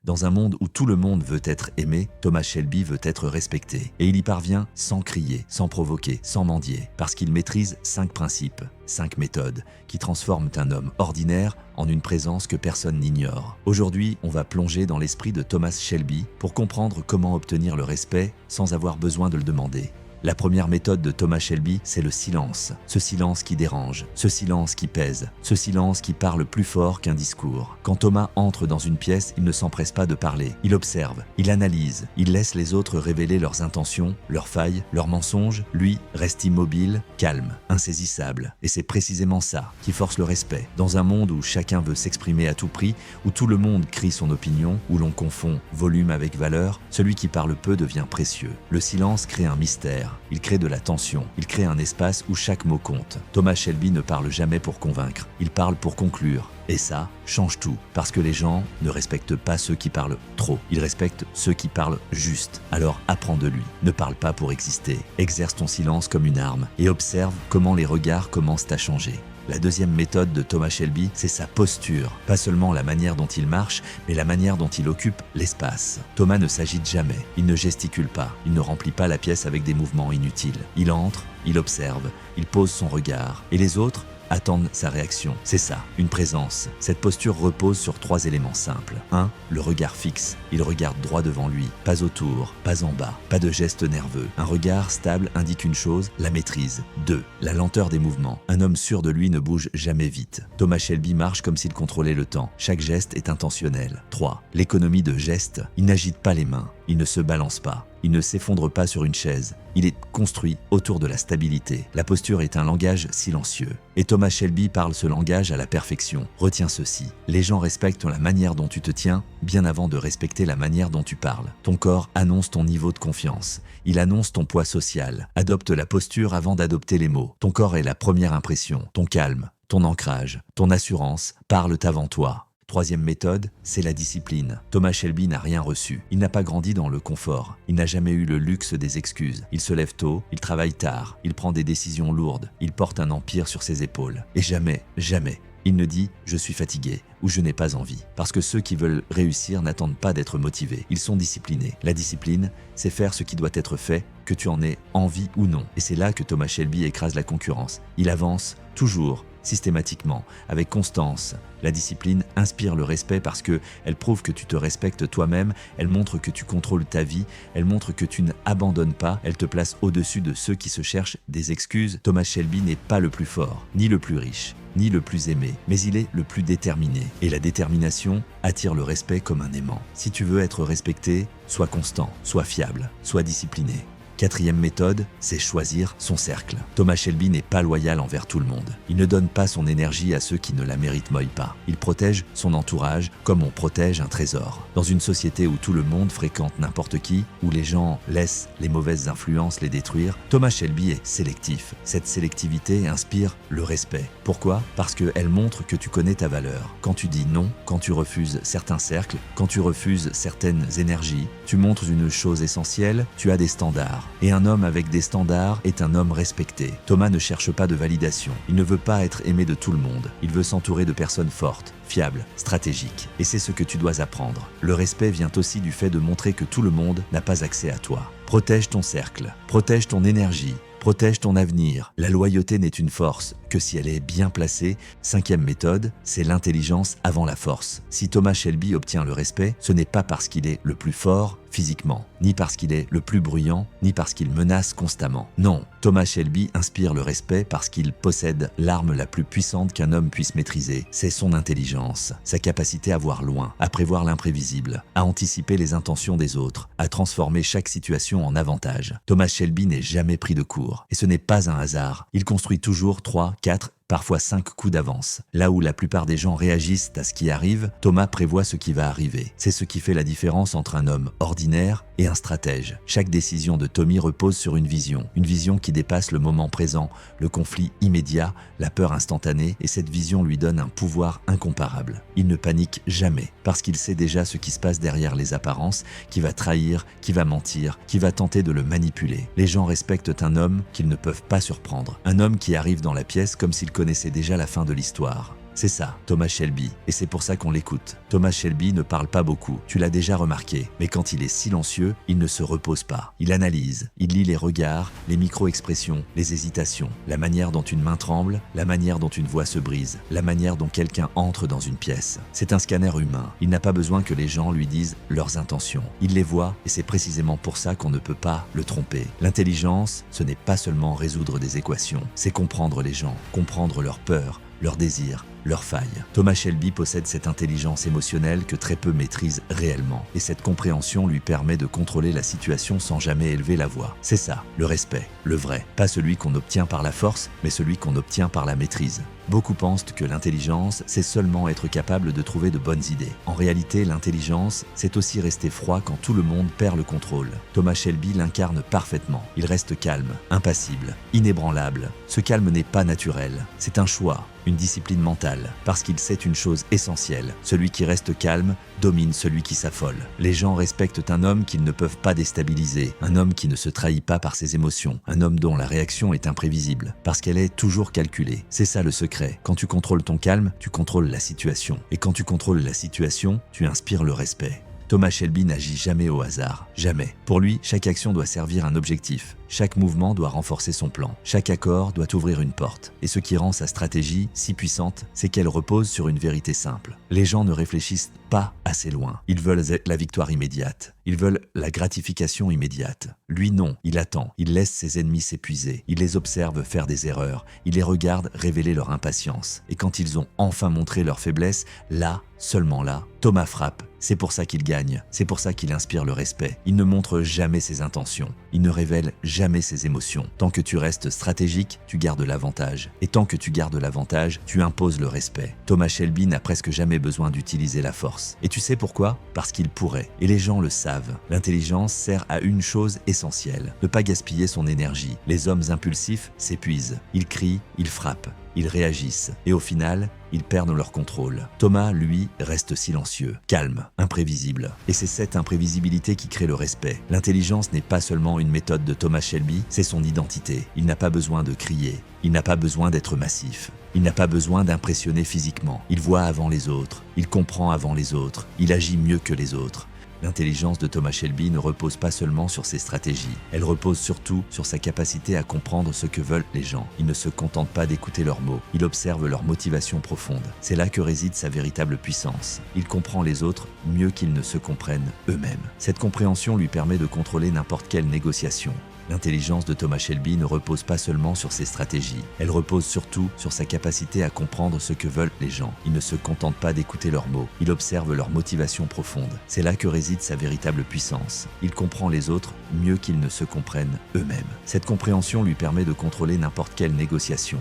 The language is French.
Dans un monde où tout le monde veut être aimé, Thomas Shelby veut être respecté. Et il y parvient sans crier, sans provoquer, sans mendier, parce qu'il maîtrise 5 principes, 5 méthodes, qui transforment un homme ordinaire en une présence que personne n'ignore. Aujourd'hui, on va plonger dans l'esprit de Thomas Shelby pour comprendre comment obtenir le respect sans avoir besoin de le demander. La première méthode de Thomas Shelby, c'est le silence. Ce silence qui dérange, ce silence qui pèse, ce silence qui parle plus fort qu'un discours. Quand Thomas entre dans une pièce, il ne s'empresse pas de parler. Il observe, il analyse, il laisse les autres révéler leurs intentions, leurs failles, leurs mensonges. Lui reste immobile, calme, insaisissable. Et c'est précisément ça qui force le respect. Dans un monde où chacun veut s'exprimer à tout prix, où tout le monde crie son opinion, où l'on confond volume avec valeur, celui qui parle peu devient précieux. Le silence crée un mystère. Il crée de la tension, il crée un espace où chaque mot compte. Thomas Shelby ne parle jamais pour convaincre, il parle pour conclure. Et ça change tout, parce que les gens ne respectent pas ceux qui parlent trop, ils respectent ceux qui parlent juste. Alors apprends de lui, ne parle pas pour exister, exerce ton silence comme une arme et observe comment les regards commencent à changer. La deuxième méthode de Thomas Shelby, c'est sa posture. Pas seulement la manière dont il marche, mais la manière dont il occupe l'espace. Thomas ne s'agite jamais, il ne gesticule pas, il ne remplit pas la pièce avec des mouvements inutiles. Il entre, il observe, il pose son regard. Et les autres attendent sa réaction. C'est ça, une présence. Cette posture repose sur 3 éléments simples. 1. Le regard fixe. Il regarde droit devant lui, pas autour, pas en bas, pas de gestes nerveux. Un regard stable indique une chose, la maîtrise. 2. La lenteur des mouvements. Un homme sûr de lui ne bouge jamais vite. Thomas Shelby marche comme s'il contrôlait le temps. Chaque geste est intentionnel. 3. L'économie de gestes. Il n'agite pas les mains. Il ne se balance pas. Il ne s'effondre pas sur une chaise. Il est construit autour de la stabilité. La posture est un langage silencieux. Et Thomas Shelby parle ce langage à la perfection. Retiens ceci. Les gens respectent la manière dont tu te tiens bien avant de respecter la manière dont tu parles. Ton corps annonce ton niveau de confiance. Il annonce ton poids social. Adopte la posture avant d'adopter les mots. Ton corps est la première impression. Ton calme, ton ancrage, ton assurance parlent avant toi. Troisième méthode, c'est la discipline. Thomas Shelby n'a rien reçu. Il n'a pas grandi dans le confort. Il n'a jamais eu le luxe des excuses. Il se lève tôt, il travaille tard, il prend des décisions lourdes, il porte un empire sur ses épaules. Et jamais, jamais, il ne dit « je suis fatigué » ou « je n'ai pas envie ». Parce que ceux qui veulent réussir n'attendent pas d'être motivés. Ils sont disciplinés. La discipline, c'est faire ce qui doit être fait, que tu en aies envie ou non. Et c'est là que Thomas Shelby écrase la concurrence. Il avance toujours, systématiquement, avec constance. La discipline inspire le respect parce qu'elle prouve que tu te respectes toi-même, elle montre que tu contrôles ta vie, elle montre que tu n'abandonnes pas, elle te place au-dessus de ceux qui se cherchent des excuses. Thomas Shelby n'est pas le plus fort, ni le plus riche, ni le plus aimé, mais il est le plus déterminé. Et la détermination attire le respect comme un aimant. Si tu veux être respecté, sois constant, sois fiable, sois discipliné. Quatrième méthode, c'est choisir son cercle. Thomas Shelby n'est pas loyal envers tout le monde. Il ne donne pas son énergie à ceux qui ne la méritent pas. Il protège son entourage comme on protège un trésor. Dans une société où tout le monde fréquente n'importe qui, où les gens laissent les mauvaises influences les détruire, Thomas Shelby est sélectif. Cette sélectivité inspire le respect. Pourquoi ? Parce qu'elle montre que tu connais ta valeur. Quand tu dis non, quand tu refuses certains cercles, quand tu refuses certaines énergies, tu montres une chose essentielle, tu as des standards. Et un homme avec des standards est un homme respecté. Thomas ne cherche pas de validation. Il ne veut pas être aimé de tout le monde. Il veut s'entourer de personnes fortes, fiables, stratégiques. Et c'est ce que tu dois apprendre. Le respect vient aussi du fait de montrer que tout le monde n'a pas accès à toi. Protège ton cercle, protège ton énergie, protège ton avenir. La loyauté n'est une force que si elle est bien placée. Cinquième méthode, c'est l'intelligence avant la force. Si Thomas Shelby obtient le respect, ce n'est pas parce qu'il est le plus fort physiquement, ni parce qu'il est le plus bruyant, ni parce qu'il menace constamment. Non, Thomas Shelby inspire le respect parce qu'il possède l'arme la plus puissante qu'un homme puisse maîtriser. C'est son intelligence, sa capacité à voir loin, à prévoir l'imprévisible, à anticiper les intentions des autres, à transformer chaque situation en avantage. Thomas Shelby n'est jamais pris de court, et ce n'est pas un hasard. Il construit toujours 3, 4, parfois 5 coups d'avance. Là où la plupart des gens réagissent à ce qui arrive, Thomas prévoit ce qui va arriver. C'est ce qui fait la différence entre un homme ordinaire et un stratège. Chaque décision de Tommy repose sur une vision qui dépasse le moment présent, le conflit immédiat, la peur instantanée, et cette vision lui donne un pouvoir incomparable. Il ne panique jamais, parce qu'il sait déjà ce qui se passe derrière les apparences, qui va trahir, qui va mentir, qui va tenter de le manipuler. Les gens respectent un homme qu'ils ne peuvent pas surprendre, un homme qui arrive dans la pièce comme s'il connaissait déjà la fin de l'histoire. C'est ça, Thomas Shelby, et c'est pour ça qu'on l'écoute. Thomas Shelby ne parle pas beaucoup, tu l'as déjà remarqué, mais quand il est silencieux, il ne se repose pas. Il analyse, il lit les regards, les micro-expressions, les hésitations, la manière dont une main tremble, la manière dont une voix se brise, la manière dont quelqu'un entre dans une pièce. C'est un scanner humain, il n'a pas besoin que les gens lui disent leurs intentions. Il les voit, et c'est précisément pour ça qu'on ne peut pas le tromper. L'intelligence, ce n'est pas seulement résoudre des équations, c'est comprendre les gens, comprendre leurs peurs, leurs désirs, leurs failles. Thomas Shelby possède cette intelligence émotionnelle que très peu maîtrisent réellement. Et cette compréhension lui permet de contrôler la situation sans jamais élever la voix. C'est ça, le respect, le vrai. Pas celui qu'on obtient par la force, mais celui qu'on obtient par la maîtrise. Beaucoup pensent que l'intelligence, c'est seulement être capable de trouver de bonnes idées. En réalité, l'intelligence, c'est aussi rester froid quand tout le monde perd le contrôle. Thomas Shelby l'incarne parfaitement. Il reste calme, impassible, inébranlable. Ce calme n'est pas naturel. C'est un choix, une discipline mentale, parce qu'il sait une chose essentielle. Celui qui reste calme domine celui qui s'affole. Les gens respectent un homme qu'ils ne peuvent pas déstabiliser, un homme qui ne se trahit pas par ses émotions, un homme dont la réaction est imprévisible, parce qu'elle est toujours calculée. C'est ça le secret. Quand tu contrôles ton calme, tu contrôles la situation. Et quand tu contrôles la situation, tu inspires le respect. Thomas Shelby n'agit jamais au hasard, jamais. Pour lui, chaque action doit servir un objectif. Chaque mouvement doit renforcer son plan. Chaque accord doit ouvrir une porte. Et ce qui rend sa stratégie si puissante, c'est qu'elle repose sur une vérité simple. Les gens ne réfléchissent pas assez loin. Ils veulent la victoire immédiate. Ils veulent la gratification immédiate. Lui non, il attend. Il laisse ses ennemis s'épuiser. Il les observe faire des erreurs. Il les regarde révéler leur impatience. Et quand ils ont enfin montré leur faiblesse, là, seulement là, Thomas frappe. C'est pour ça qu'il gagne. C'est pour ça qu'il inspire le respect. Il ne montre jamais ses intentions. Il ne révèle jamais ses émotions. Tant que tu restes stratégique, tu gardes l'avantage. Et tant que tu gardes l'avantage, tu imposes le respect. Thomas Shelby n'a presque jamais besoin d'utiliser la force. Et tu sais pourquoi? Parce qu'il pourrait. Et les gens le savent. L'intelligence sert à une chose essentielle, ne pas gaspiller son énergie. Les hommes impulsifs s'épuisent. Ils crient, ils frappent. Ils réagissent et au final, ils perdent leur contrôle. Thomas, lui, reste silencieux, calme, imprévisible. Et c'est cette imprévisibilité qui crée le respect. L'intelligence n'est pas seulement une méthode de Thomas Shelby, c'est son identité. Il n'a pas besoin de crier, il n'a pas besoin d'être massif. Il n'a pas besoin d'impressionner physiquement. Il voit avant les autres, il comprend avant les autres, il agit mieux que les autres. L'intelligence de Thomas Shelby ne repose pas seulement sur ses stratégies, elle repose surtout sur sa capacité à comprendre ce que veulent les gens. Il ne se contente pas d'écouter leurs mots, il observe leur motivation profonde. C'est là que réside sa véritable puissance. Il comprend les autres mieux qu'ils ne se comprennent eux-mêmes. Cette compréhension lui permet de contrôler n'importe quelle négociation. L'intelligence de Thomas Shelby ne repose pas seulement sur ses stratégies, elle repose surtout sur sa capacité à comprendre ce que veulent les gens. Il ne se contente pas d'écouter leurs mots, il observe leur motivation profonde. C'est là que réside sa véritable puissance. Il comprend les autres mieux qu'ils ne se comprennent eux-mêmes. Cette compréhension lui permet de contrôler n'importe quelle négociation.